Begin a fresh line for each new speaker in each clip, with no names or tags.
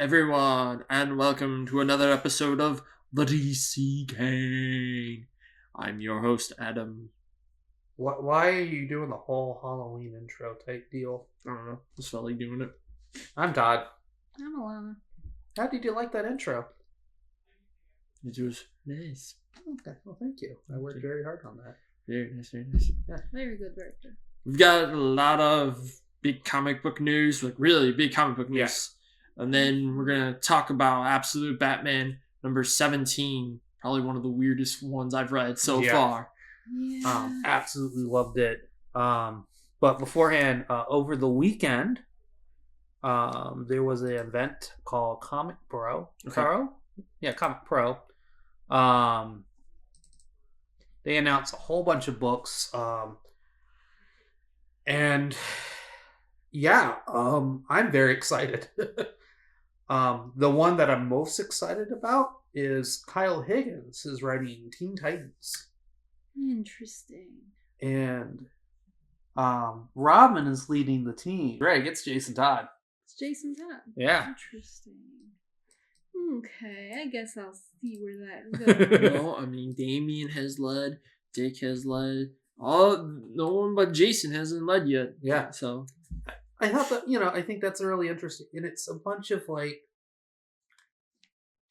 everyone, and welcome to another episode of The DC Gang. I'm your host, Adam.
Why are you doing the whole Halloween intro type deal?
I don't know, just felt like doing it.
I'm Todd.
I'm Alanna.
How did you like that intro?
It was nice.
Okay, well, thank you. I worked very hard on that.
Very nice, very nice.
Yeah.
Very good, very good.
We've got a lot of big comic book news, like really big comic book news.
Yeah.
And then we're going to talk about Absolute Batman number 17. Probably one of the weirdest ones I've read so far.
Yeah.
Absolutely loved it. But beforehand, over the weekend, there was an event called Comic Pro.
Okay.
Comic Pro. They announced a whole bunch of books. And yeah, I'm very excited. The one that I'm most excited about is Kyle Higgins is writing Teen Titans.
Interesting.
And Robin is leading the team. Right, it's Jason Todd.
It's Jason Todd.
Yeah.
Interesting. Okay, I guess I'll see where that goes.
No, I mean, Damian has led, Dick has led. No one but Jason hasn't led yet.
Yeah.
So
I thought that, I think that's really interesting. And it's a bunch of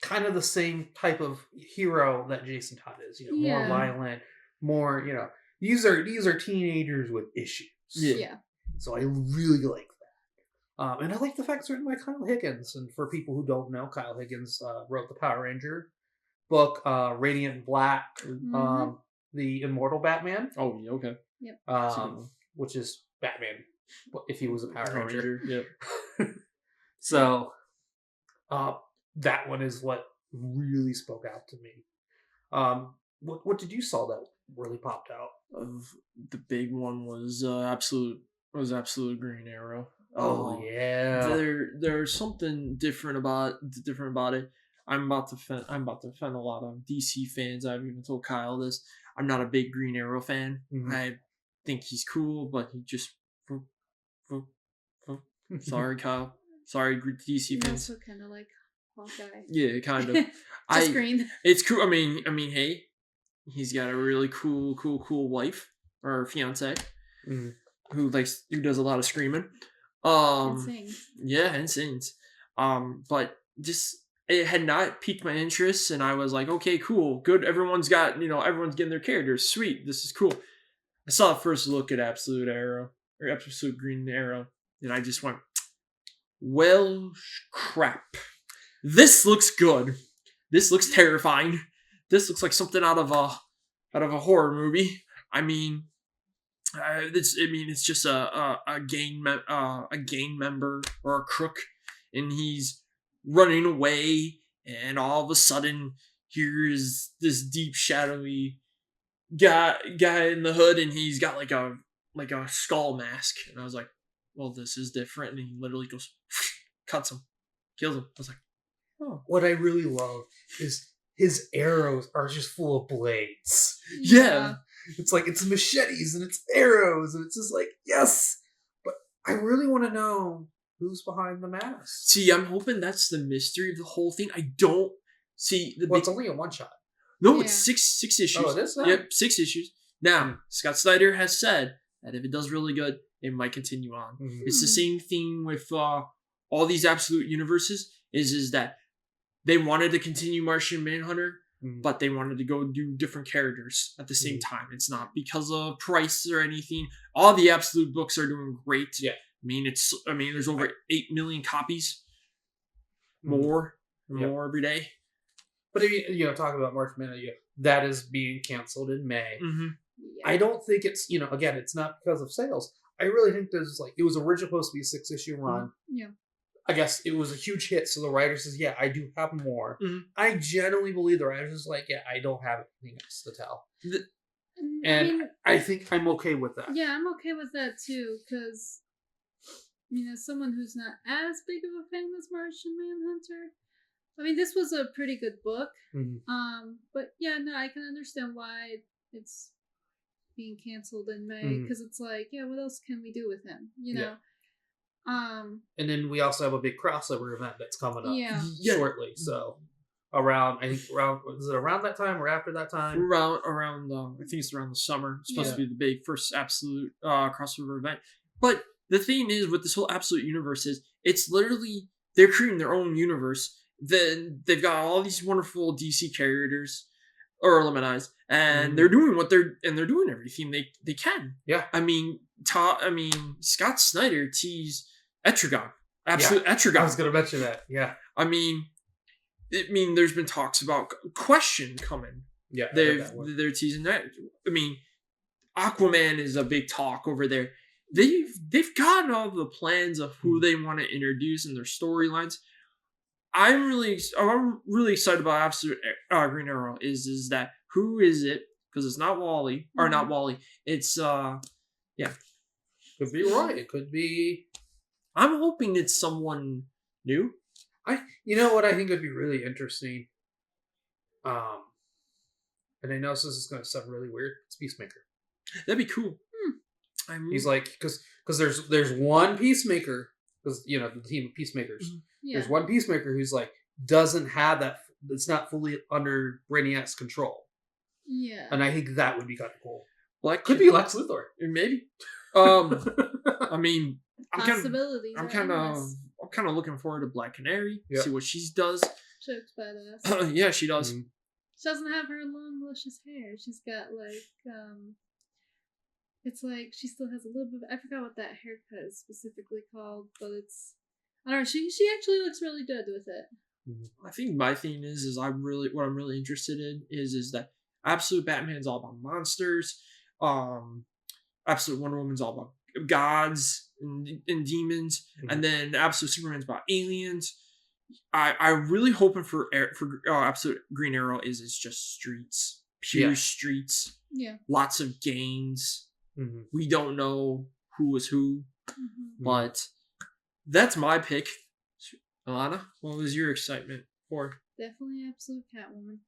kind of the same type of hero that Jason Todd is, more violent, more, these are teenagers with issues.
Yeah.
So I really like that. And I like the fact it's written by Kyle Higgins. And for people who don't know, Kyle Higgins wrote the Power Ranger book, Radiant Black, the Immortal Batman.
Oh, okay.
Yep.
Which is Batman if he was a Power Ranger.
Yep.
So, that one is what really spoke out to me. What did you saw that really popped out?
The big one was Absolute Green Arrow.
Oh yeah.
There's something different about it. I'm about to offend a lot of DC fans. I've even told Kyle this. I'm not a big Green Arrow fan.
Mm-hmm.
I think he's cool, but he just. Sorry, Kyle. Sorry, DC fans.
Also kind of like Hawkeye.
Yeah, kind of.
Just green.
It's cool. I mean, hey, he's got a really cool wife or fiance who does a lot of screaming.
And sings.
Yeah, and sings. But just it had not piqued my interest, and I was like, okay, cool, good. Everyone's getting their characters. Sweet, this is cool. I saw a first look at Absolute Green Arrow, and I just went, well, crap. This looks good. This looks terrifying. This looks like something out of a horror movie. I mean, it's just a gang member or a crook, and he's running away, and all of a sudden, here's this deep, shadowy guy in the hood, and he's got like a skull mask, and I was like, well, this is different, and he literally goes, cuts him, kills him. I was like, oh.
What I really love is his arrows are just full of blades.
Yeah.
It's like, it's machetes and it's arrows, and it's just like, yes! But I really want to know who's behind the mask.
See, I'm hoping that's the mystery of the whole thing. I don't see the
it's only a one-shot.
No, it's six issues.
Oh, it is?
Yep, 6 issues. Now, Scott Snyder has said that if it does really good, it might continue on.
Mm-hmm.
It's the same thing with all these Absolute universes, is that they wanted to continue Martian Manhunter, but they wanted to go do different characters at the same time. It's not because of price or anything. All the Absolute books are doing great.
Yeah.
I mean, there's over 8 million copies. More every day.
But if you talk about March Manhunter, that is being canceled in May.
Mm-hmm.
Yeah.
I don't think it's, again, it's not because of sales. I really think there's it was originally supposed to be a 6-issue run.
Yeah.
I guess it was a huge hit, so the writer says, yeah, I do have more.
Mm-hmm.
I genuinely believe the writer is like, yeah, I don't have anything else to tell. And I think I'm okay with that.
Yeah, I'm okay with that too, because, as someone who's not as big of a fan as Martian Manhunter, I mean, this was a pretty good book.
Mm-hmm.
But yeah, no, I can understand why it's being canceled in May, because it's like, yeah, what else can we do with him? You know?
And then we also have a big crossover event that's coming up
Yeah.
shortly. So around is it around that time or after that time?
Around I think it's around the summer. It's supposed to be the big first absolute crossover event. But the thing is with this whole absolute universe is it's literally they're creating their own universe. Then they've got all these wonderful DC characters or Illuminized, and they're doing they're doing everything they can.
Yeah.
I mean, Scott Snyder teased Etrigan. Absolute Etrigan.
I was gonna mention that. Yeah.
I mean, there's been talks about Question coming.
Yeah.
They're teasing that. I mean, Aquaman is a big talk over there. They've got all the plans of who they want to introduce in their storylines. I'm really excited about Absolute Green Arrow. Is that who is it? Because it's not Wally or not Wally. It's
Could be Roy. It could be.
I'm hoping it's someone new.
You know what I think would be really interesting. And I know this is going to sound really weird. It's Peacemaker.
That'd be cool.
He's like because there's one Peacemaker because the team of Peacemakers.
Yeah.
There's one Peacemaker who's like doesn't have that. It's not fully under Brainiac's control.
Yeah.
And I think that would be kind of cool.
Could
be Lex Luthor.
Maybe. I mean,
possibilities.
I'm kind of looking forward to Black Canary.
Yeah.
See what she does.
She looks badass.
Yeah, she does.
She doesn't have her long, luscious hair. She's got it's like she still has a little bit. I forgot what that haircut is specifically called, but it's. I don't know. She actually looks really good with it.
I think my thing is what I'm really interested in is that Absolute Batman's all about monsters. Absolute Wonder Woman's all about gods and demons, and then Absolute Superman's about aliens. I'm really hoping for Absolute Green Arrow is it's just streets, pure streets.
Yeah.
Lots of gangs. We don't know who was who, but that's my pick. Alanna, what was your excitement for?
Definitely Absolute Catwoman.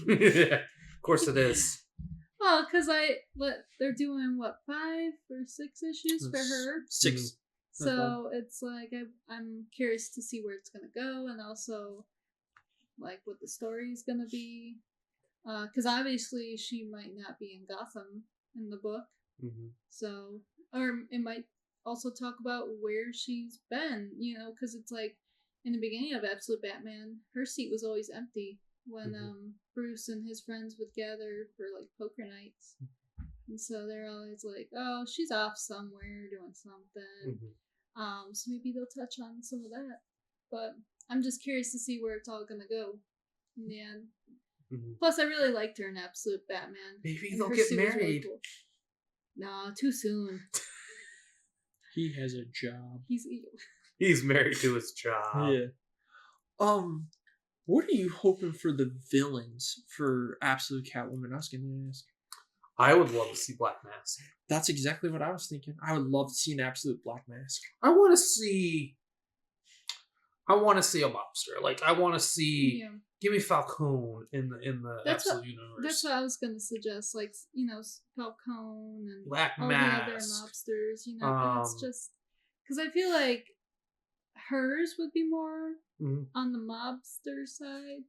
Yeah, of course it is.
Well, because they're doing 5 or 6 issues for her.
6.
So it's like I'm curious to see where it's gonna go, and also like what the story is gonna be. Because obviously she might not be in Gotham in the book, so or it might also talk about where she's been. Because it's like in the beginning of Absolute Batman, her seat was always empty when Bruce and his friends would gather for like poker nights. And so they're always like, oh, she's off somewhere doing something. So maybe they'll touch on some of that. But I'm just curious to see where it's all going to go in the end. Plus, I really liked her in Absolute Batman.
Maybe
And
they'll
her
get
suit was
married.
really cool. No, too soon.
He has a job.
He's married to his job.
Yeah. What are you hoping for the villains for Absolute Catwoman? I was going to ask.
I would love to see Black Mask.
That's exactly what I was thinking. I would love to see an Absolute Black Mask.
I want to see a mobster. Like I want to see.
Yeah.
Give me Falcone in the Absolute universe.
That's what I was going to suggest. Like Falcone and
Black
all the other
Mask.
mobsters. And it's just because I feel like hers would be more on the mobster side.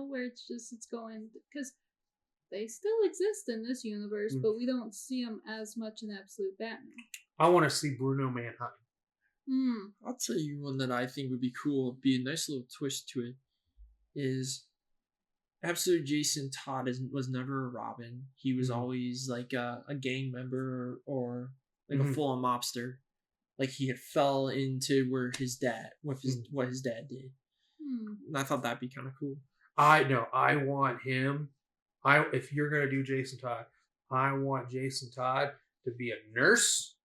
Where it's going because. They still exist in this universe, but we don't see them as much in Absolute Batman.
I want to see Bruno Manheim.
I'll tell you one that I think would be cool, be a nice little twist to it, is Absolute Jason Todd was never a Robin. He was always like a gang member or like a full-on mobster. Like he had fell into what his dad did. And I thought that'd be kind of cool.
I know. I want him. If you're gonna do Jason Todd, I want Jason Todd to be a nurse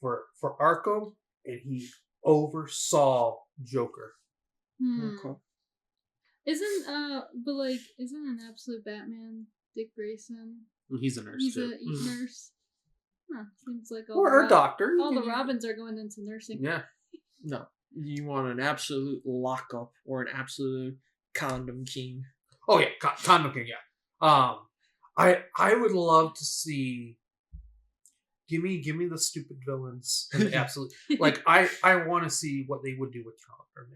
for Arkham, and he oversaw Joker.
Okay.
Isn't an Absolute Batman Dick Grayson?
He's a nurse
He's
too.
a nurse. Huh, seems like
or a doctor.
All the Robins are going into nursing.
Yeah.
No, you want an absolute lockup or an absolute condom king.
Oh yeah, condom king. Yeah. I would love to see Give me the stupid villains and the absolute. Like I want to see what they would do with Condor.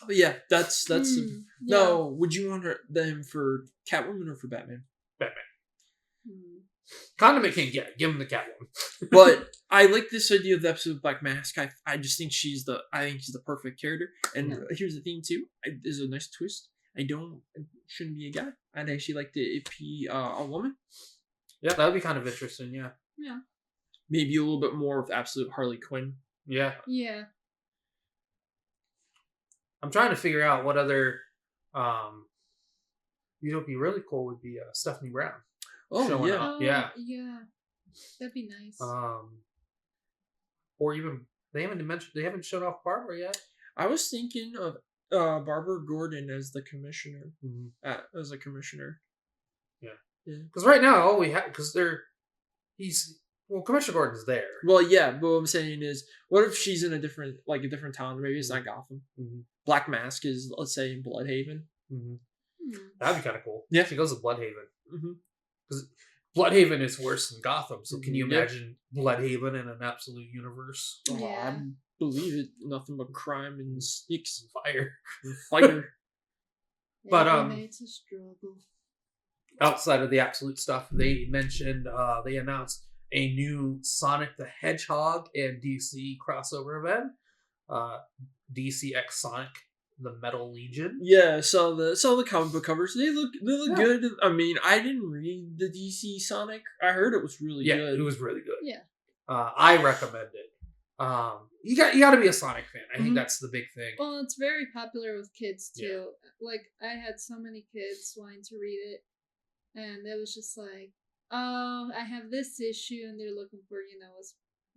Oh, yeah, that's
Yeah.
no. Would you want them for Catwoman or for Batman?
Batman.
Hmm.
Condiment King, yeah, give him the Catwoman.
But I like this idea of the absolute Black Mask. I just think she's the perfect character. And here's the thing too. There's a nice twist. It shouldn't be a guy. I'd actually like to if he a woman.
Yeah, that would be kind of interesting. Yeah.
Yeah.
Maybe a little bit more with absolute Harley Quinn.
Yeah.
Yeah.
I'm trying to figure out what other, you know, would be really cool would be Stephanie Brown.
Oh
showing
yeah,
up.
Yeah. That'd be nice.
Or even they haven't shown off Barbara yet.
I was thinking of Barbara Gordon as the commissioner. As a commissioner.
Yeah.
Yeah.
Because right now all we have Commissioner Gordon's there.
Well, yeah, but what I'm saying is, what if she's in a different town? Maybe it's not Gotham.
Mm-hmm.
Black Mask is, let's say, in Bloodhaven.
Mm-hmm. That'd be kind of cool.
Yeah.
She goes to Bloodhaven.
Mm-hmm.
Because Bloodhaven is worse than Gotham, so can you
Yeah.
imagine Bloodhaven in an absolute universe?
Oh,
Yeah.
I believe it. Nothing but crime and sneaks
Fire.
and fire.
But,
it's a struggle.
Outside of the absolute stuff, they mentioned, they announced a new Sonic the Hedgehog and DC crossover event. DC X Sonic, the Metal Legion.
Yeah, saw the comic book covers. They look
Yeah.
good. I mean, I didn't read the DC Sonic. I heard it was really good.
It was really good.
Yeah.
I recommend it. You got to be a Sonic fan. I think that's the big thing.
Well, it's very popular with kids too. Like I had so many kids wanting to read it, and it was just like, oh, I have this issue, and they're looking for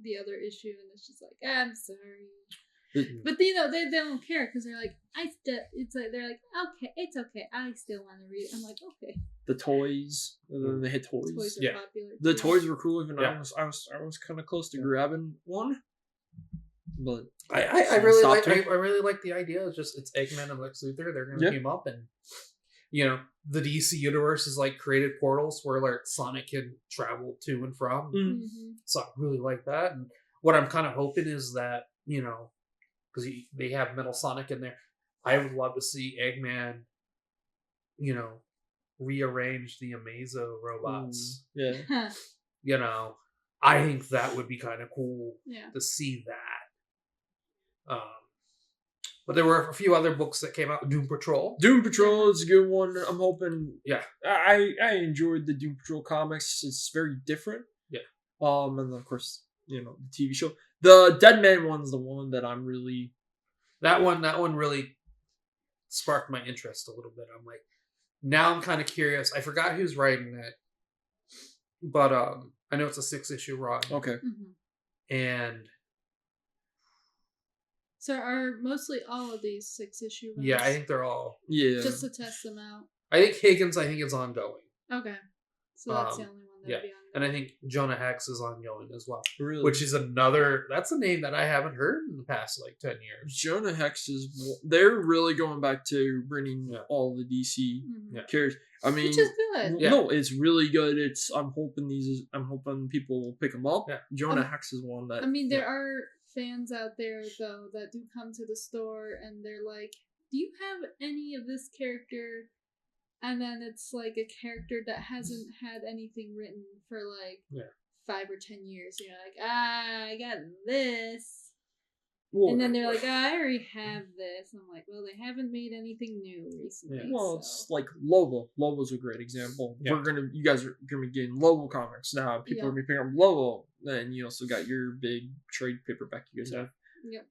the other issue, and it's just like, I'm sorry. But they don't care because they're like, they're like, okay, it's okay. I still want to read it. I'm like, okay.
The toys, the hit toys.
Toys are popular.
The
too.
toys were cool. Even
Yeah.
I was kind of close to grabbing one, but
I really like the idea. It's Eggman and Lex Luthor. They're gonna team up, and the DC universe is like created portals where like Sonic can travel to and from.
Mm-hmm.
So I really like that. And what I'm kind of hoping is that because they have Metal Sonic in there, I would love to see Eggman, rearrange the Amazo robots.
Yeah.
I think that would be kind of cool to see that. But there were a few other books that came out. Doom Patrol.
Doom Patrol is a good one. I'm hoping.
Yeah.
I enjoyed the Doom Patrol comics. It's very different.
Yeah.
And of course, the TV show. The Dead Man one's the one that I'm really.
That one really sparked my interest a little bit. I'm like, now I'm kind of curious. I forgot who's writing it, but I know it's a 6-issue run.
Okay.
Mm-hmm.
And
so are mostly all of these 6-issue runs?
yeah, I think they're all.
Yeah.
Just to test them out.
I think Higgins. I think it's ongoing.
Okay. So that's the only one that would be ongoing.
And I think Jonah Hex is ongoing as well.
Really?
Which is that's a name that I haven't heard in the past 10 years.
Jonah Hex they're really going back to bringing all the DC characters. I mean,
which is good.
No, it's really good. I'm hoping people will pick them up.
Yeah.
Jonah Hex is one that.
I mean, there are fans out there though that do come to the store and they're like, "Do you have any of this character?" And then it's like a character that hasn't had anything written for 5 or 10 years. You're like, I got this.
Well,
and then they're like, I already have this. And I'm like, well, they haven't made anything new recently.
Yeah. Well, it's like Lobo. Lobo's a great example.
Yeah.
You guys are gonna be getting Lobo comics now. People are gonna be picking up Lobo. Then you also got your big trade paperback you guys have.
Yep.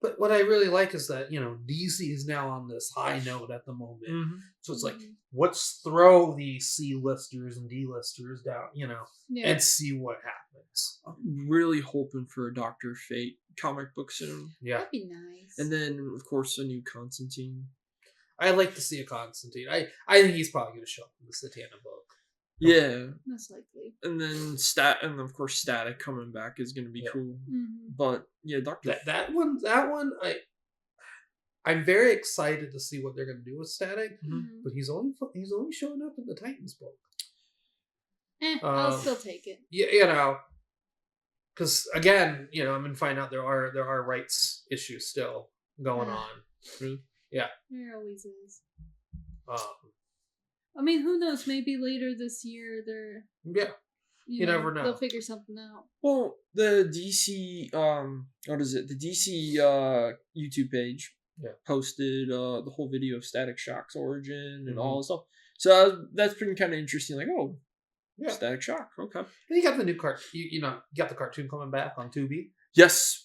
But what I really like is that, DC is now on this high note at the moment.
Mm-hmm.
So it's like, let's throw the C-listers and D-listers down, and see what happens.
I'm really hoping for a Dr. Fate comic book soon.
Yeah.
That'd be nice.
And then, of course, a new Constantine.
I'd like to see a Constantine. I think he's probably going to show up in the Satana book.
Yeah.
Most likely.
And then of course Static coming back is gonna be cool.
Mm-hmm.
But yeah,
that one I'm very excited to see what they're gonna do with Static.
Mm-hmm.
But he's only showing up in the Titans book.
I'll still take it.
You know, because again, you know, I'm gonna find out there are rights issues still going on.
Really?
Yeah.
There always is.
Um,
I mean, who knows? Maybe later this year,
yeah. You never know.
They'll figure something out.
Well, the DC what is it? The DC YouTube page posted the whole video of Static Shock's origin and all this stuff. So that's been kind of interesting. Like, oh, yeah, Static Shock. Okay.
And you got the new you got the cartoon coming back on Tubi.
Yes.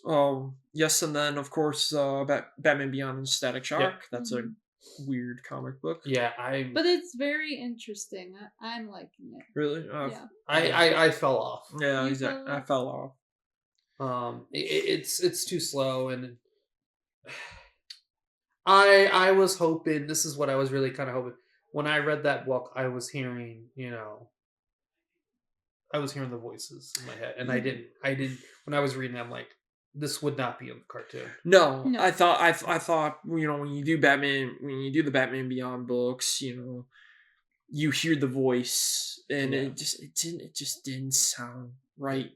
Yes, and then of course Batman Beyond and Static Shock.
Yeah.
That's a weird comic book.
Yeah,
But it's very interesting. I'm liking it.
Really?
Yeah.
I fell off.
Yeah, exactly. I fell
off. It's too slow, and I was hoping. This is what I was really kind of hoping. When I read that book, I was hearing, I was hearing the voices in my head, and I didn't. When I was reading, I'm like, this would not be in the cartoon.
No. I thought when you do the Batman Beyond books, you hear the voice, and it just didn't sound right.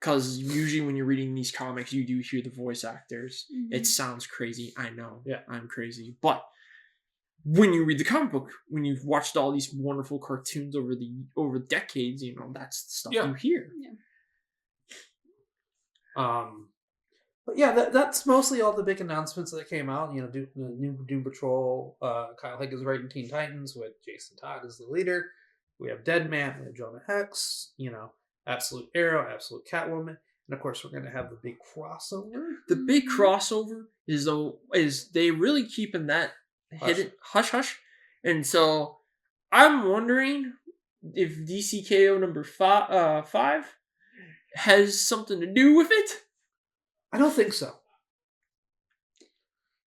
Because usually when you're reading these comics, you do hear the voice actors. Mm-hmm. It sounds crazy. I know. Yeah, I'm crazy, but when you read the comic book, when you've watched all these wonderful cartoons over decades, that's the stuff you hear.
Yeah. But yeah, that's mostly all the big announcements that came out. The new Doom Patrol. Kyle Higgins writing Teen Titans with Jason Todd as the leader. We have Deadman. We have Jonah Hex. Absolute Arrow, Absolute Catwoman, and of course we're going to have the big crossover.
The big crossover is they really keeping that hidden hush, and so I'm wondering if DCKO number 5 has something to do with it.
I don't think so,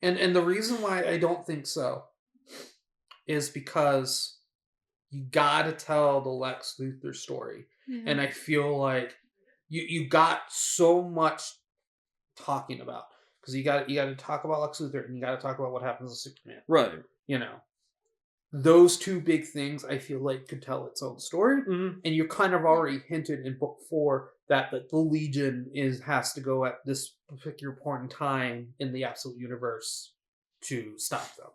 and the reason why I don't think so is because you got to tell the Lex Luthor story. Mm-hmm. And I feel like you got so much talking about, because you got to talk about Lex Luthor and you got to talk about what happens to Superman.
Right.
Those two big things I feel like could tell its own story. Mm-hmm. And you kind of already hinted in book 4 that the Legion has to go at this particular point in time in the Absolute Universe to stop them.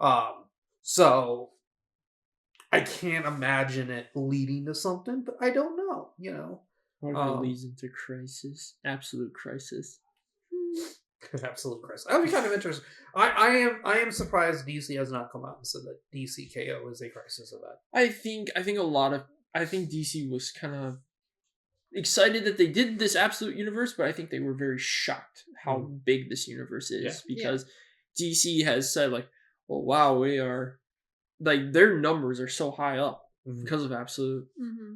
Mm-hmm. So I can't imagine it leading to something, but I don't know,
What if it leads into crisis? Absolute crisis.
Absolute crisis. That would be kind of interesting. I am surprised DC has not come out and said that DCKO is a crisis event.
I think DC was kind of excited that they did this Absolute Universe, but I think they were very shocked how big this universe is because DC has said like, "Oh wow, we are." Like, their numbers are so high up because of Absolute.
Mm-hmm.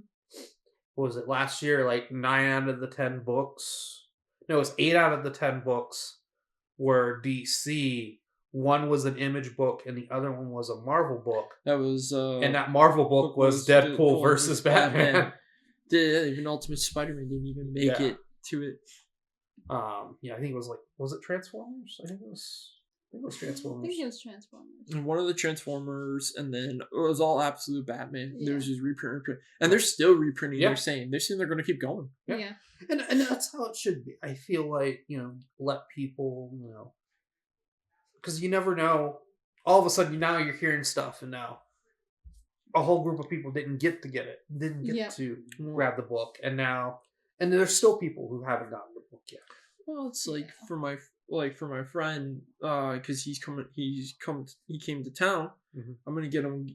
What was it last year? Like 9 out of the 10 books. No, it was 8 out of the 10 books were DC. One was an Image book, and the other one was a Marvel book.
That was,
and that Marvel book was Deadpool versus Batman.
Even Ultimate Spider-Man didn't even make it to it.
I think it was was it Transformers? I think it was Transformers.
I think it was Transformers.
And one of the Transformers, and then it was all Absolute Batman. Yeah. There was just reprint. And they're still reprinting. Yeah. They're saying they're going to keep going.
Yeah. And that's how it should be. I feel like, let people, because you never know. All of a sudden, now you're hearing stuff, and now a whole group of people didn't get to grab the book, and there's still people who haven't gotten the book yet.
Well, it's like for my friend, because he came to town. Mm-hmm. I'm gonna get him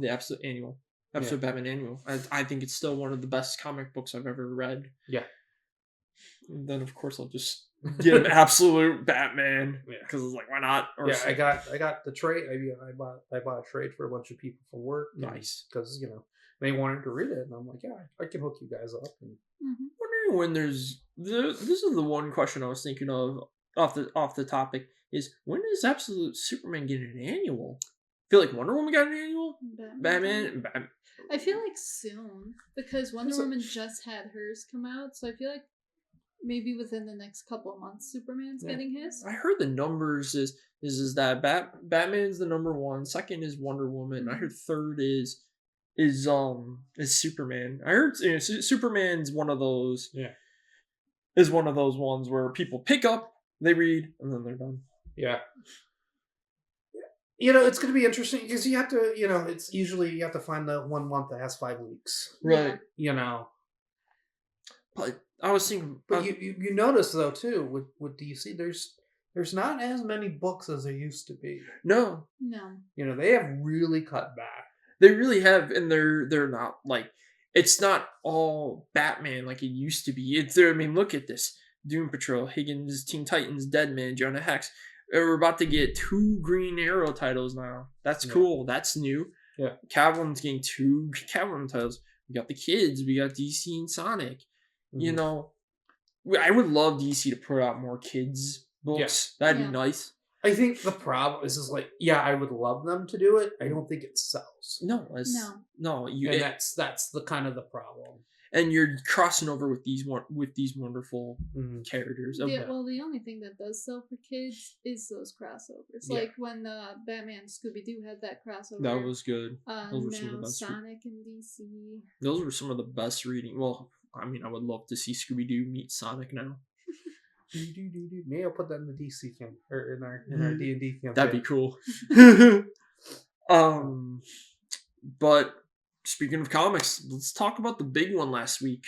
the Absolute Batman Annual. I think it's still one of the best comic books I've ever read. Yeah. And then of course I'll just get an Absolute Batman because it's like, why not?
I got the trade. I bought a trade for a bunch of people from work.
Nice,
because they wanted to read it, and I'm like, I can hook you guys up. And
wondering when this is the one question I was thinking of off the topic is, when does Absolute Superman get an annual? I feel like Wonder Woman got an annual. Batman.
I feel like soon, because Wonder Woman just had hers come out, so I feel like maybe within the next couple of months Superman's getting his.
I heard the numbers is that Batman's the number 1, second is Wonder Woman. I heard third is is Superman. I heard Superman's one of those.
Yeah.
Is one of those ones where people pick up, they read, and then they're done.
Yeah. It's going to be interesting because you have to, it's usually you have to find the 1 month that has 5 weeks.
Right.
But
I was thinking.
But you notice though too with DC, there's not as many books as there used to be.
No.
They have really cut back.
They really have, and they're not like, it's not all Batman like it used to be. It's there. I mean, look at this: Doom Patrol, Higgins, Teen Titans, Deadman, Jonah Hex. We're about to get 2 Green Arrow titles now. That's cool. That's new.
Yeah.
Catwoman's getting 2 Catwoman titles. We got the kids. We got DC and Sonic. I would love DC to put out more kids books. Yeah. That'd be nice.
I think the problem is like, I would love them to do it. I don't think it sells.
No. That's
the kind of the problem.
And you're crossing over with these wonderful characters.
Yeah, well, the only thing that does sell for kids is those crossovers. Yeah. Like when Batman Scooby-Doo had that crossover.
That was good.
Those were some of the best. Sonic and DC.
Those were some of the best reading. Well, I mean, I would love to see Scooby-Doo meet Sonic now.
Maybe I'll put that in the DC camp or in our D&D camp.
That'd be cool. But speaking of comics, let's talk about the big one last week.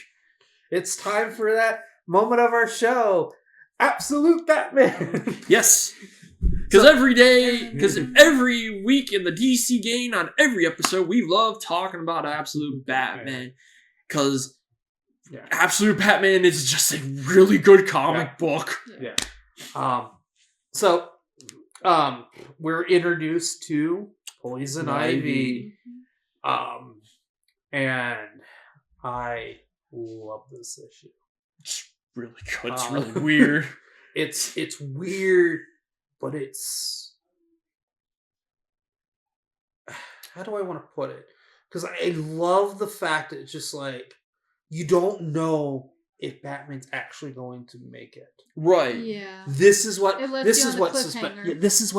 It's time for that moment of our show, Absolute Batman.
Yes. Because every week in the DC game on every episode, we love talking about Absolute Batman. Because Absolute Batman is just a really good comic book.
Yeah. So, we're introduced to Poison Ivy. And I love this issue.
It's really good. It's really weird.
It's weird, but it's... How do I want to put it? Because I love the fact that it's just like, you don't know if Batman's actually going to make it.
Right.
Yeah.
This is what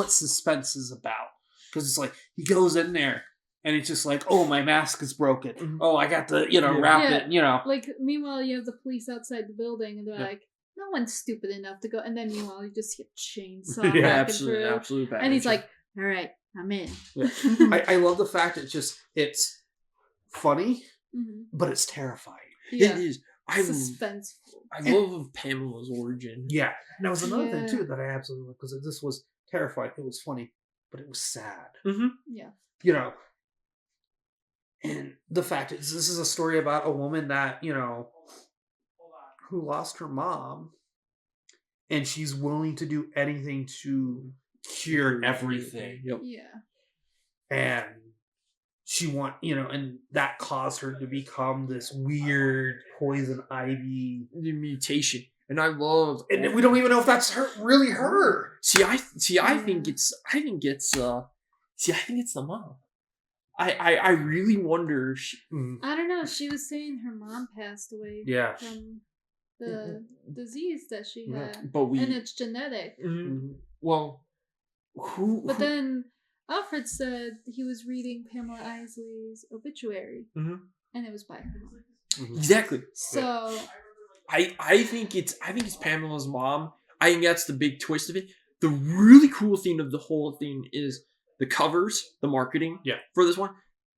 suspense is about. Because it's like, he goes in there, and it's just like, oh, my mask is broken. Mm-hmm. Oh, I got to, wrap it,
Like, meanwhile, you have the police outside the building, and they're like, no one's stupid enough to go. And then, meanwhile, you just get chainsaw.
Absolutely.
And he's like, all right, I'm in.
Yeah. I love the fact that it's funny, but it's terrifying.
Yeah.
It is.
Suspenseful.
I love Pamela's origin.
Yeah. And that was another thing, too, that I absolutely loved, because this was terrifying. It was funny, but it was sad.
Mm-hmm.
Yeah.
And the fact is, this is a story about a woman that, who lost her mom, and she's willing to do anything to cure everything.
Yep.
Yeah.
And she and that caused her to become this weird Poison Ivy
mutation. And I love,
and we don't even know if that's really her.
I think it's the mom. I really wonder.
I don't know. She was saying her mom passed away.
Yeah.
From the disease that she had, and it's genetic.
Mm-hmm. Well,
But then Alfred said he was reading Pamela Isley's obituary, and it was by her mom.
Mm-hmm. Exactly.
So
I think it's Pamela's mom. I think that's the big twist of it. The really cool thing of the whole thing is the covers, the marketing for this one.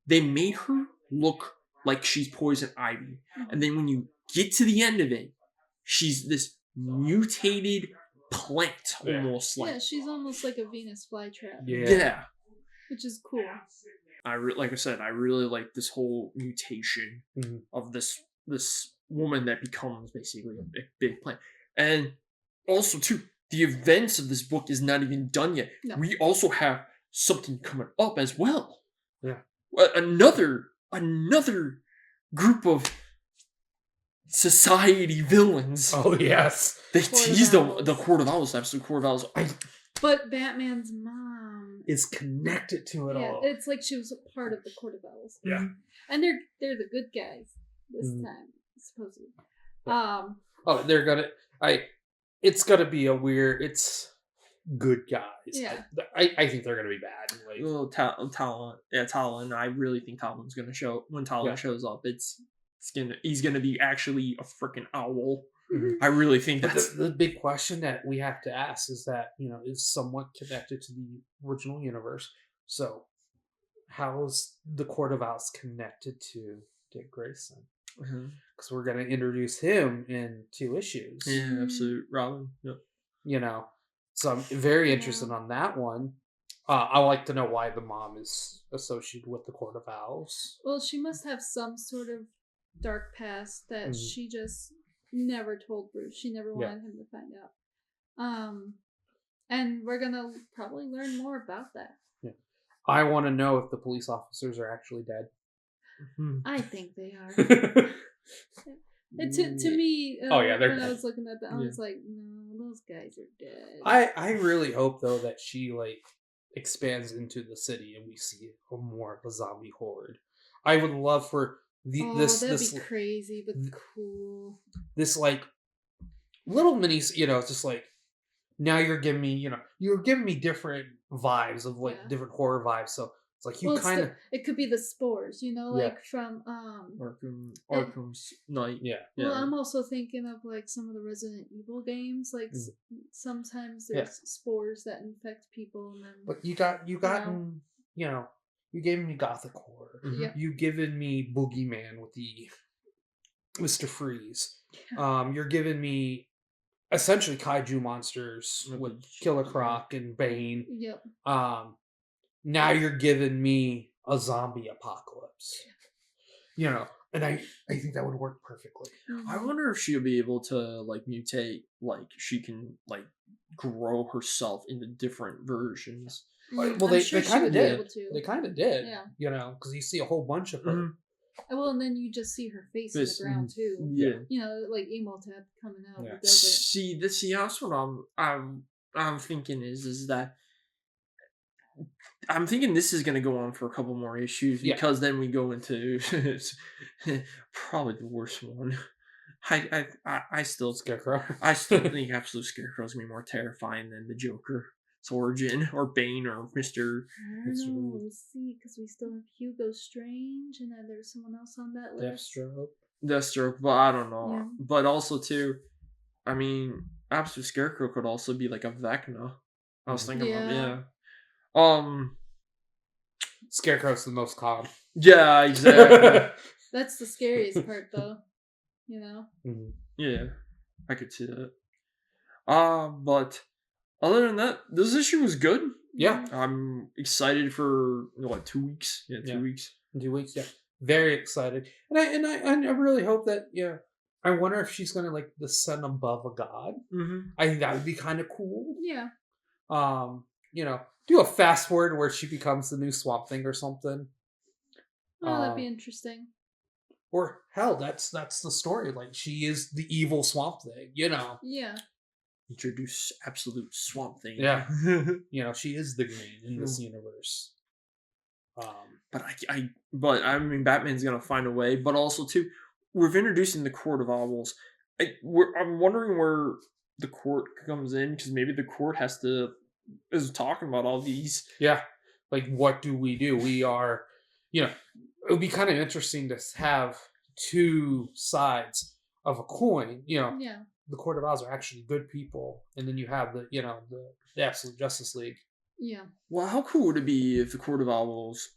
They made her look like she's Poison Ivy. And then when you get to the end of it, she's this mutated plant, almost like.
Yeah, she's almost like a Venus flytrap.
Yeah.
Which is cool.
Like I said, I really like this whole mutation of this woman that becomes basically a big plant. And also, too, the events of this book is not even done yet. No. We also have something coming up as well.
Yeah.
Another group of society villains.
Oh, yes.
They teased the Court of Owls, absolute Court of Owls.
But Batman's mom
is connected to it all.
It's like she was a part of the Court of Owls.
Yeah.
And they're the good guys this time, supposedly.
They're gonna... It's gonna be a weird... good guys.
Yeah.
I think they're gonna be bad. Like,
Well, Talon. I really think Talon's gonna show when Talon
Yeah.
shows up. He's gonna be actually a freaking owl.
Mhm.
I really think
but
that's
the big question that we have to ask is that, is somewhat connected to the original universe. So, how is the Court of Owls connected to Dick Grayson?
Mhm.
Because we're going to introduce him in 2 issues.
Yeah, absolute Robin. Yep.
So I'm very interested
Yeah.
on that one. I like to know why the mom is associated with the Court of Owls.
Well, she must have some sort of dark past that
Mhm.
she just never told Bruce. She never
Yeah.
wanted him to find out. And we're gonna probably learn more about that.
Yeah. I want to know if the police officers are actually dead.
Mhm.
I think they are.
yeah.
To me,
Oh, yeah, they're
when I
dead.
was looking at that, I
Yeah.
was like, no, those guys are dead.
I really hope though that she expands into the city and we see more of a zombie horde. I would love for
that'd be crazy, but cool.
this little minis, just now you're giving me different vibes of
Yeah.
different horror vibes. So it's like you
Well,
kind of
it could be the spores,
Yeah.
from
Arkham's Knight.
yeah.
Well, I'm also thinking of some of the Resident Evil games. Sometimes there's spores that infect people, and then
But you gave me Gothic horror.
Yep.
You given me Boogeyman with the Mr. Freeze.
Yeah.
You're giving me essentially kaiju monsters with Killer Croc and Bane.
Yep.
Now you're giving me a zombie apocalypse. And I think that would work perfectly.
I wonder if she'll be able to mutate. She can grow herself into different versions.
Well,
I'm
they
sure
kind
she
of
would be
did.
able to.
They kind of did.
Yeah.
Because you see a whole bunch of her.
Mhm.
Well, and then you just see her face in the ground too.
Yeah.
Like Emotep coming out
Yeah.
of the desert.
See, that's what I'm thinking is that I'm thinking this is going to go on for a couple more issues because then we go into probably the worst one. I still
Scarecrow.
I still think Absolute Scarecrow is going to be more terrifying than the Joker's origin or Bane or Mr.
I don't know. We'll see, because we still have Hugo Strange, and then there's someone else on that list.
Deathstroke.
But I don't know.
Yeah.
But also too, I mean, Absolute Scarecrow could also be like a Vecna. I was thinking about
Scarecrow's the most calm.
Yeah, exactly.
That's the scariest part, though.
Mhm.
Yeah, I could see that. But other than that, this issue was good.
Yeah.
I'm excited for 2 weeks. Yeah, 2
Yeah.
weeks.
2 weeks, yeah. Very excited. And I really hope that, I wonder if she's gonna descend above a god.
Mm-hmm.
I think that would be kind of cool.
Yeah.
Do a fast forward where she becomes the new Swamp Thing or something.
Oh, that'd be interesting.
Or hell, that's the story. She is the evil Swamp Thing,
Yeah.
Introduce Absolute Swamp Thing.
Yeah. She is the Green in this universe.
But I mean, Batman's gonna find a way. But also too, we're introducing the Court of Owls. I'm wondering where the court comes in, because maybe the court is talking about all these.
Yeah. What do? We are, it would be kind of interesting to have 2 sides of a coin.
Yeah.
The Court of Owls are actually good people, and then you have the Absolute Justice League.
Yeah.
Well, how cool would it be if the Court of Owls,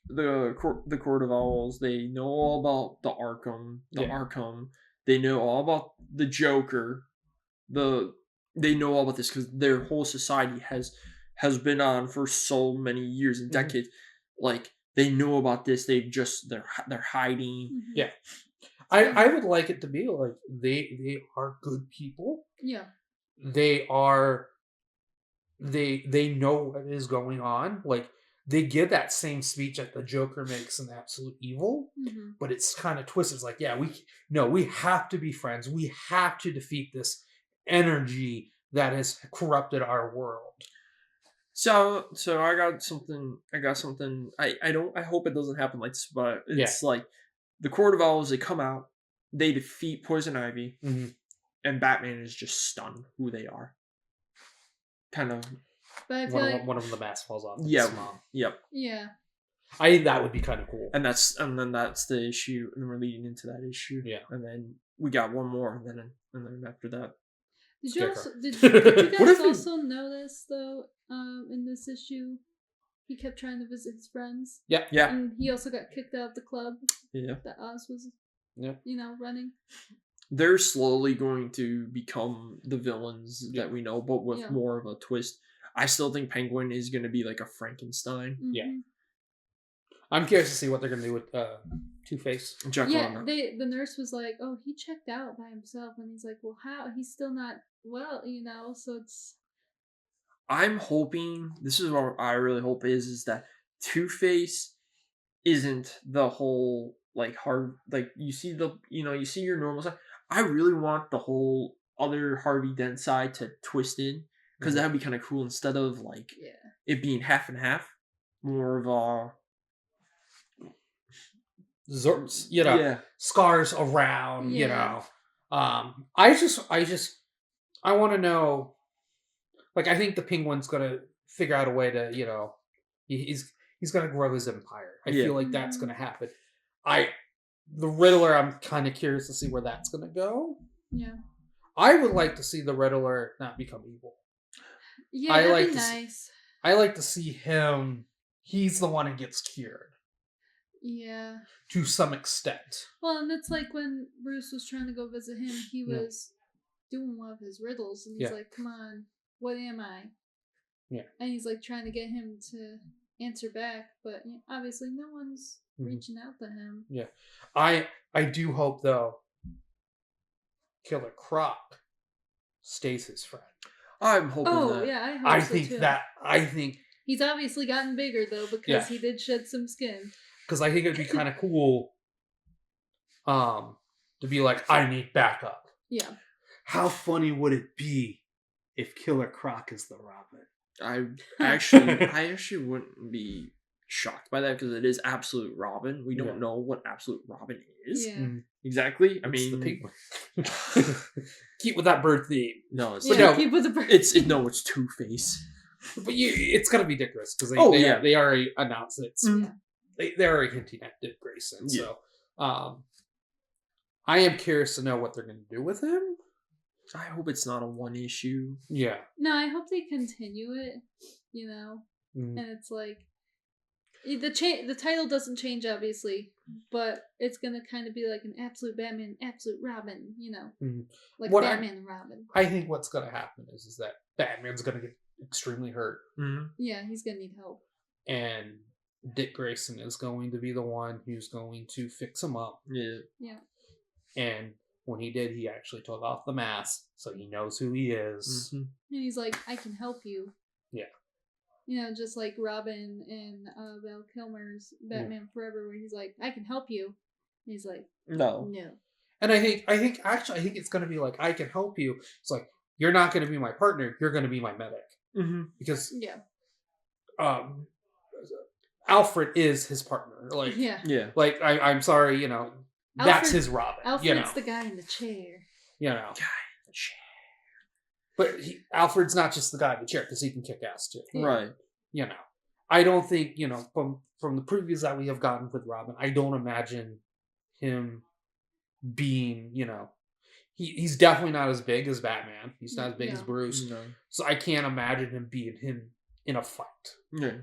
the Court of Owls, they know all about the Arkham, they know all about the Joker, they know all about this because their whole society has been on for so many years and decades. They know about this. They're hiding.
Mm-hmm.
Yeah. I would like it to be they are good people.
Yeah.
They are they know what is going on. They give that same speech that the Joker makes in Absolute Evil, but it's kind of twisted. It's we have to be friends. We have to defeat this energy that has corrupted our world.
So I got something. I hope it doesn't happen like this, but it's the Court of Owls. They come out, they defeat Poison Ivy, and Batman is just stunned who they are. kind of.
But I feel like
one of the mask falls off.
Yeah.
His mom.
Yep.
yeah.
I think that would be kind of cool.
And then that's the issue, and then we're leading into that issue.
Yeah.
And then we got one more, and then after that.
Did
Scarecrow.
you
What
guys
if you-
also notice though? In this issue, he kept trying to visit his friends,
Yeah.
Yeah.
and he also got kicked out of the club
Yeah.
that Oz was,
Yeah.
running.
They're slowly going to become the villains
Yeah.
that we know, but with
Yeah.
more of a twist. I still think Penguin is going to be like a Frankenstein.
Yeah.
Mhm.
I'm curious to see what they're gonna do with Two-Face.
Jekyll
Yeah,
and Hyde.
the nurse was like, "Oh, he checked out by himself," and he's like, "Well, how? He's still not well, So it's
I'm hoping, this is what I really hope is that Two-Face isn't the whole like hard, like you see your normal side. I really want the whole other Harvey Dent side to twist in, because that would be kind of cool instead of like
yeah,
it being half and half, more of a yeah.
Scars around,
Yeah.
I want to know, like, I think the Penguin's gonna figure out a way to, he's gonna grow his empire. I
Yeah.
feel like that's gonna happen. The Riddler, I'm kind of curious to see where that's gonna go.
yeah,
I would like to see the Riddler not become evil.
yeah.
I
That'd
like
be
to s-
nice.
I like to see him. He's the one who gets cured
Yeah.
to some extent.
Well, and it's like when Bruce was trying to go visit him, he
Yeah.
was doing one of his riddles, and he's
Yeah.
like, "Come on, what am I?"
Yeah.
And he's like trying to get him to answer back, but obviously no one's
Mhm.
reaching out to him.
Yeah, I do hope though, Killer Croc stays his friend.
I'm hoping
Oh
that.
yeah, I hope
I
so
think
too.
I think
He's obviously gotten bigger though, because
Yeah.
he did shed some skin.
because I think it'd be kind of cool, to be like, I need backup.
Yeah.
How funny would it be if Killer Croc is the Robin?
I actually wouldn't be shocked by that, because it is Absolute Robin. We don't
Yeah.
know what Absolute Robin is
Yeah.
Mm.
exactly. I
It's
mean,
the Penguin. Keep with that bird theme,
no, it's
Yeah,
no,
keep with the bird.
it's Two-Face.
but it's gonna be Dick Grayson, because they already announced it.
Mm.
They're already hinting at Dick Grayson.
Yeah.
So, I am curious to know what they're gonna do with him.
I hope it's not a one issue.
Yeah.
No, I hope they continue it.
Mm.
And it's like the title doesn't change obviously, but it's gonna kind of be like an Absolute Batman, Absolute Robin.
Mhm.
Like
What
Batman and Robin.
I think what's gonna happen is that Batman's gonna get extremely hurt,
Mm-hmm.
Yeah, he's gonna need help.
and Dick Grayson is going to be the one who's going to fix him up.
Yeah.
Yeah.
And when he did, he actually took off the mask, so he knows who he is.
Mhm.
And he's like, I can help you.
Yeah.
Just like Robin and Val Kilmer's Batman Forever, where he's like, I can help you. And he's like,
No.
no.
And I think it's going to be like, I can help you. It's like, you're not going to be my partner. You're going to be my medic,
Mm-hmm.
because
Yeah.
Alfred is his partner. Like,
Yeah.
Yeah.
like I'm sorry, that's
Alfred-
his Robin.
Alfred's the guy in the chair.
But Alfred's not just the guy in the chair, because he can kick ass too.
Yeah.
Right.
I don't think, from the previews that we have gotten with Robin, I don't imagine him being, he's definitely not as big as Batman. He's not as big as
No.
Bruce.
No.
So I can't imagine him being him in a fight.
Yeah.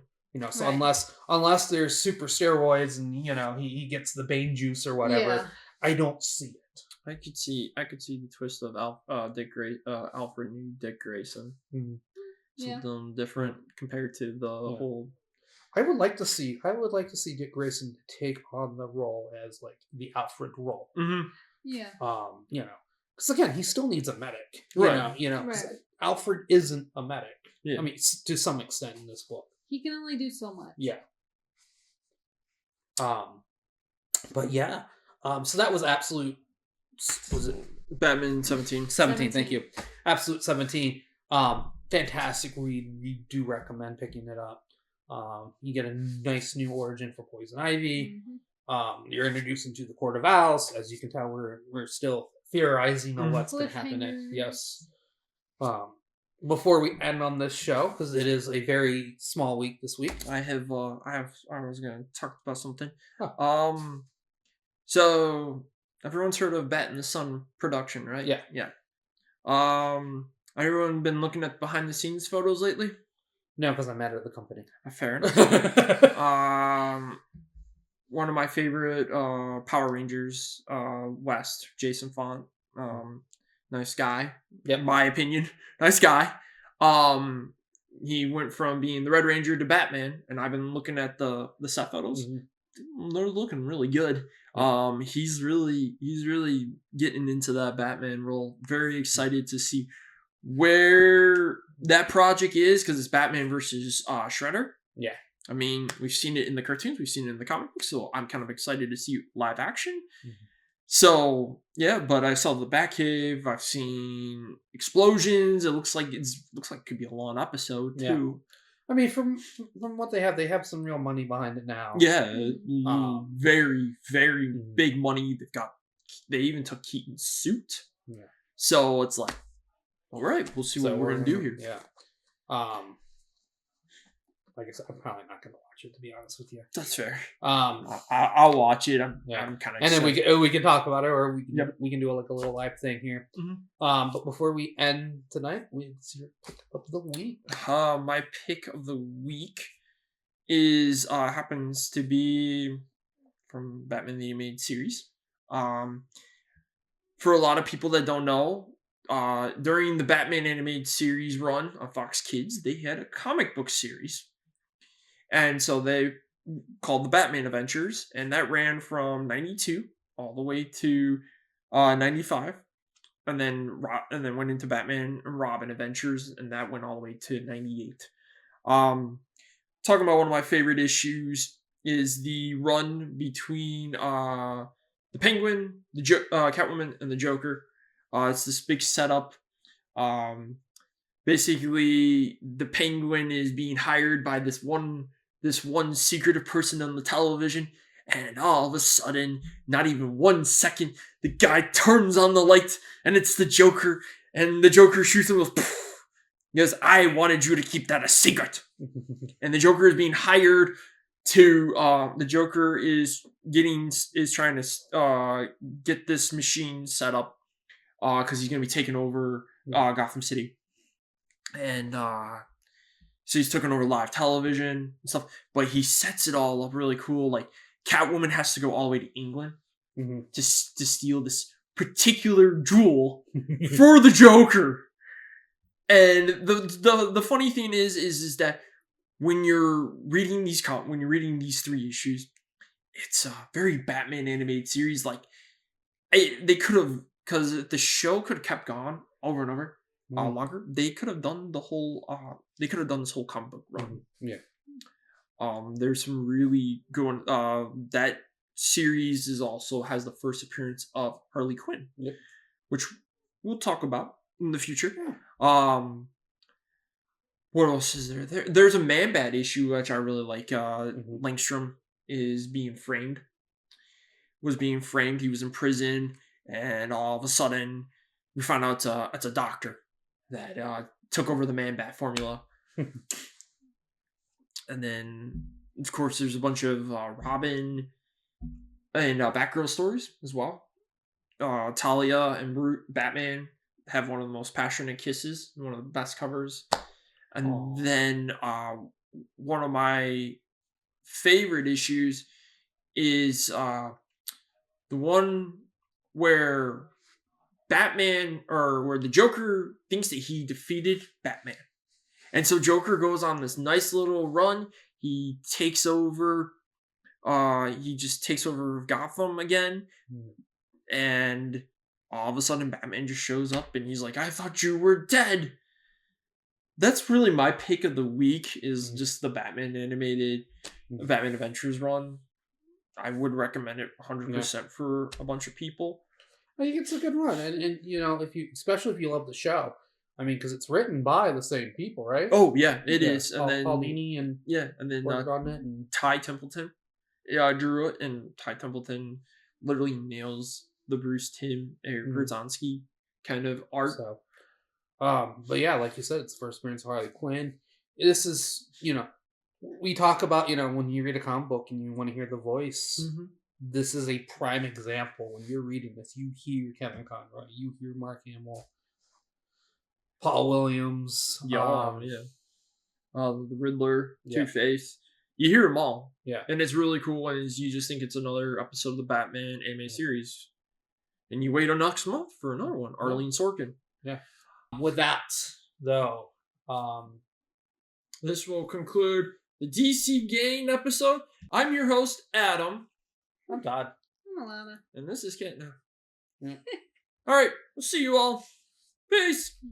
So
Right.
unless there's super steroids and, he gets the Bane juice or whatever,
Yeah.
I don't see it.
I could see the twist of Alfred and Dick Grayson.
Mhm.
Yeah.
Something different compared to the whole.
I would like to see Dick Grayson take on the role as like the Alfred role.
Mm-hmm.
Yeah.
Because again, he still needs a medic.
Right.
'Cause
Right.
Alfred isn't a medic.
Yeah.
I mean, to some extent in this book.
He can only do so much.
Yeah. But yeah. So that was Absolute. Was it
Batman 17.
17? Thank you. Absolute 17. Fantastic read. We do recommend picking it up. You get a nice new origin for Poison Ivy.
Mhm.
You're introduced into the Court of Owls. As you can tell, we're still theorizing on what's going to happen next.
Cliffhanger.
Yes. before we end on this show, because it is a very small week this week.
I was gonna talk about something.
Huh.
So everyone's heard of Bat in the Sun production, right?
Yeah.
Yeah. Everyone been looking at behind the scenes photos lately?
No, because I'm mad at the company.
Fair enough. One of my favorite Power Rangers, West, Jason Font. Nice guy.
Yep.
My opinion. Nice guy. He went from being the Red Ranger to Batman, and I've been looking at the set photos.
Mhm.
They're looking really good. He's really getting into that Batman role. Very excited to see where that project is, because it's Batman versus Shredder.
Yeah.
I mean, we've seen it in the cartoons, we've seen it in the comic books, so I'm kind of excited to see live action.
Mhm.
So yeah, but I saw the Batcave. I've seen explosions. It looks like it could be a long episode too.
I mean, from what they have some real money behind it now.
Yeah, very
Mhm.
big money. They even took Keaton's suit.
Yeah.
So it's like, all right, we'll see
So
what we're gonna do here.
Yeah. Like I said, I'm probably not gonna watch it, to be honest with you.
That's fair.
Um,
I'll watch it. I'm kind of.
and then we can talk about it, or we can do
Mm-hmm.
a little live thing here. But before we end tonight, it's your pick of the week.
My pick of the week is happens to be from Batman the Animated Series. For a lot of people that don't know, during the Batman Animated Series run on Fox Kids, they had a comic book series. And so they called the Batman Adventures, and that ran from 92 all the way to 95. And then went into Batman and Robin Adventures, and that went all the way to 98. Talking about one of my favorite issues is the run between the Penguin, the Catwoman, and the Joker. It's this big setup. Basically, the Penguin is being hired by this one secretive person on the television, and all of a sudden, not even 1 second, the guy turns on the light, and it's the Joker, and the Joker shoots him with, because I wanted you to keep that a secret. And the Joker is being hired to, the Joker is trying to get this machine set up, because he's going to be taking over Gotham City. And so he's taking over live television and stuff, but he sets it all up really cool. Like, Catwoman has to go all the way to England to steal this particular jewel for the Joker. And the funny thing is that when you're reading these 3 issues, it's a very Batman animated series. Like, they could have, because the show could have kept going over and over longer. They could have done the whole. They could have done this whole comic book run.
Yeah.
There's some really good. That series has the first appearance of Harley Quinn, which we'll talk about in the future. What else is there? There's a Man-Bat issue which I really like. Langstrom was being framed. He was in prison, and all of a sudden, we find out it's a doctor that took over the Man-Bat formula. And then, of course, there's a bunch of Robin and Batgirl stories as well. Talia and Batman have one of the most passionate kisses, one of the best covers. And then one of my favorite issues is the one where where the Joker thinks that he defeated Batman. And so Joker goes on this nice little run. He takes over. He just takes over Gotham again. And all of a sudden, Batman just shows up, and he's like, "I thought you were dead." That's really my pick of the week. Is just the Batman animated Batman Adventures run. I would recommend it 100% for a bunch of people.
I think it's a good run, and especially if you love the show. I mean, because it's written by the same people, right?
Oh yeah, it is. And then
Paul Dini and
worked
on it, and
Ty Templeton, drew it, and Ty Templeton literally nails the Bruce Timm Berzonsky kind of art.
So, But yeah, like you said, it's the first appearance of Harley Quinn. This is, we talk about, when you read a comic book and you want to hear the voice.
Mm-hmm.
This is a prime example. When you're reading this, you hear Kevin Conroy, you hear Mark Hamill, Paul Williams.
Yeah. The Riddler,
Yeah.
Two-Face. You hear them all.
Yeah.
And it's really cool, and you just think it's another episode of the Batman anime series. And you wait a next month for another one. Arlene Sorkin.
Yeah. With that, though,
this will conclude the DC Gang episode. I'm your host, Adam.
I'm Todd.
I'm Alanna.
And this is Kent now.
Yeah.
All right. We'll see you all. Peace.